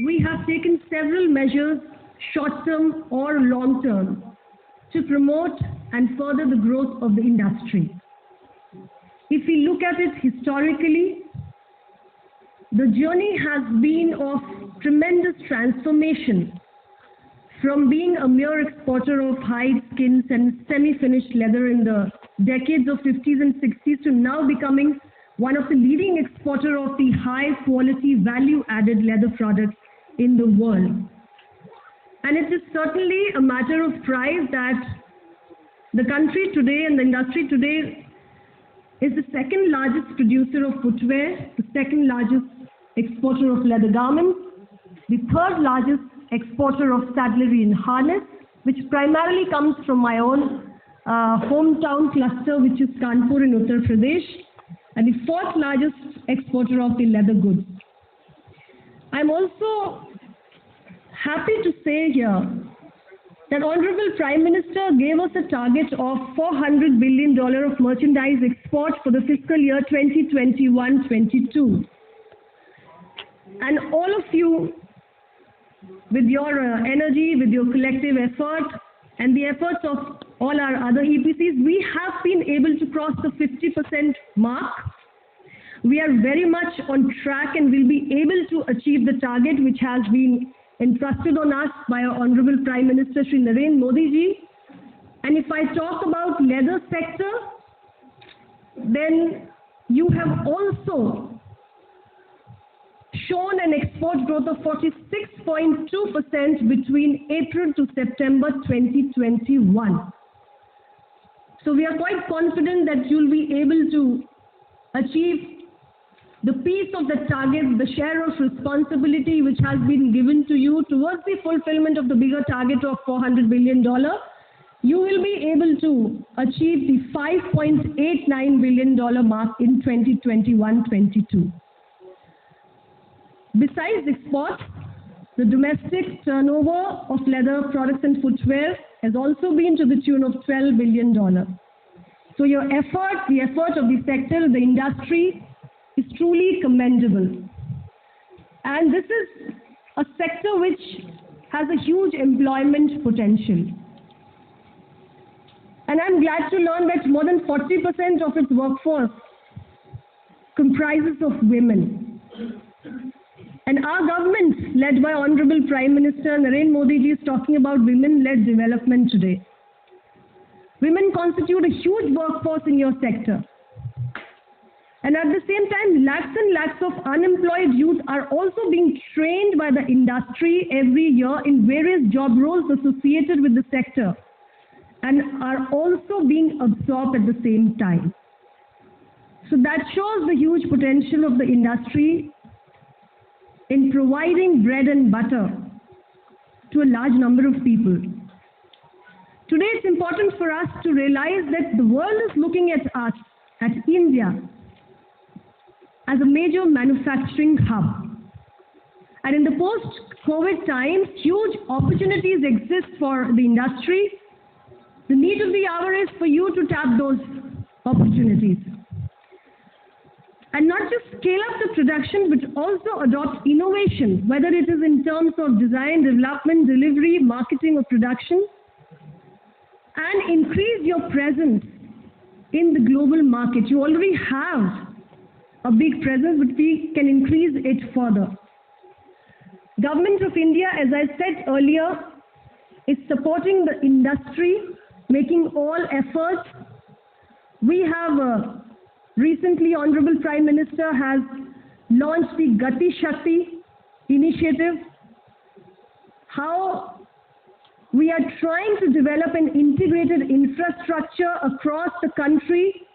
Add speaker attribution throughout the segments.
Speaker 1: we have taken several measures, short-term or long-term, to promote and further the growth of the industry. If we look at it historically, the journey has been of tremendous transformation from being a mere exporter of hide, skins and semi-finished leather in the decades of 50s and 60s to now becoming one of the leading exporter of the high-quality, value-added leather products in the world. And it is certainly a matter of pride that the country today and the industry today is the second largest producer of footwear, the second largest exporter of leather garments, the third largest exporter of saddlery and harness, which primarily comes from my own hometown cluster, which is Kanpur in Uttar Pradesh, and the fourth largest exporter of the leather goods. I'm also happy to say here that Honorable Prime Minister gave us a target of $400 billion of merchandise export for the fiscal year 2021-22. And all of you, with your energy, with your collective effort, and the efforts of all our other EPCs, we have been able to cross the 50% mark. We are very much on track and will be able to achieve the target which has been entrusted on us by our Honorable Prime Minister Shri Narendra Modi ji. And if I talk about leather sector, then you have also shown an export growth of 46.2% between April to September 2021. So we are quite confident that you'll be able to achieve the piece of the target, the share of responsibility which has been given to you towards the fulfillment of the bigger target of $400 billion. You will be able to achieve the $5.89 billion mark in 2021-22. Besides export, the domestic turnover of leather products and footwear has also been to the tune of $12 billion. So your effort, the effort of the sector, the industry, is truly commendable. And this is a sector which has a huge employment potential. And I'm glad to learn that more than 40% of its workforce comprises of women. And our government, led by Honorable Prime Minister Narendra Modi ji, is talking about women-led development today. Women constitute a huge workforce in your sector. And at the same time, lakhs and lakhs of unemployed youth are also being trained by the industry every year in various job roles associated with the sector and are also being absorbed at the same time. So that shows the huge potential of the industry in providing bread and butter to a large number of people. Today it's important for us to realize that the world is looking at us, at India, as a major manufacturing hub. And in the post-COVID times, huge opportunities exist for the industry. The need of the hour is for you to tap those opportunities. And not just scale up the production, but also adopt innovation, whether it is in terms of design, development, delivery, marketing or production, and increase your presence in the global market. You already have a big presence, but we can increase it further. Government of India, as I said earlier, is supporting the industry, making all efforts. We have recently, Honorable Prime Minister has launched the Gati Shakti initiative. How we are trying to develop an integrated infrastructure across the country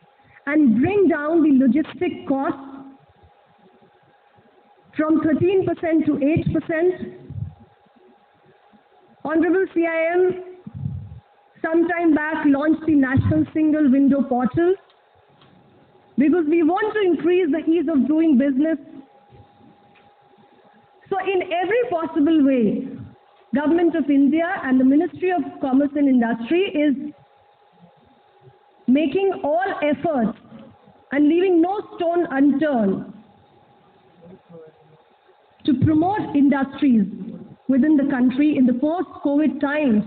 Speaker 1: and bring down the logistic costs from 13% to 8%. Honorable CIM sometime back launched the National Single Window Portal because we want to increase the ease of doing business. So in every possible way, Government of India and the Ministry of Commerce and Industry is making all efforts and leaving no stone unturned to promote industries within the country in the post-COVID times,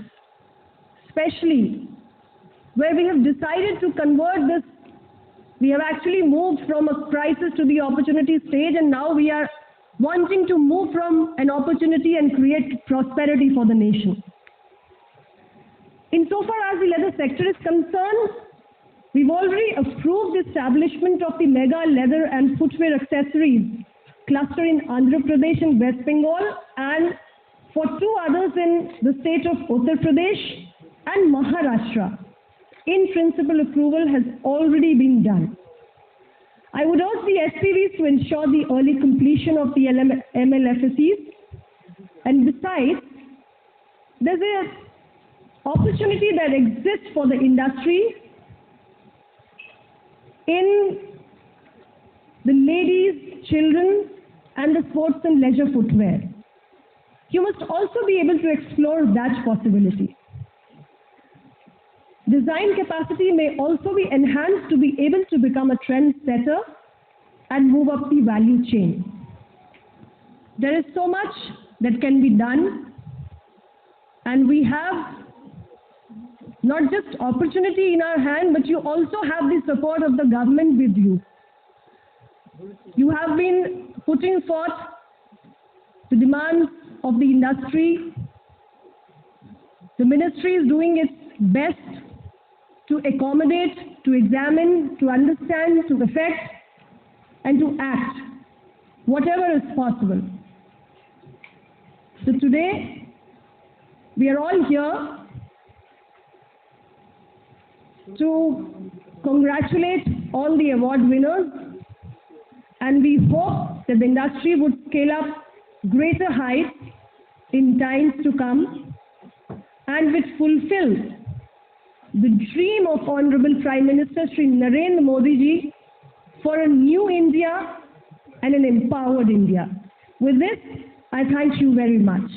Speaker 1: especially where we have decided to convert this. We have actually moved from a crisis to the opportunity stage, and now we are wanting to move from an opportunity and create prosperity for the nation. Insofar as the leather sector is concerned, we've already approved the establishment of the mega leather and footwear accessories cluster in Andhra Pradesh and West Bengal, and for 2 others in the state of Uttar Pradesh and Maharashtra. In principle, approval has already been done. I would urge the SPVs to ensure the early completion of the MLFSEs, and besides, there's an opportunity that exists for the industry in the ladies, children, and the sports and leisure footwear. You must also be able to explore that possibility. Design capacity may also be enhanced to be able to become a trendsetter and move up the value chain. There is so much that can be done, and we have not just opportunity in our hand, but you also have the support of the government with you. You have been putting forth the demands of the industry. The ministry is doing its best to accommodate, to examine, to understand, to effect, and to act, whatever is possible. So today, we are all here to congratulate all the award winners, and we hope that the industry would scale up greater heights in times to come and would fulfill the dream of Honorable Prime Minister Shri Narendra Modi ji for a new India and an empowered India. With this, I thank you very much.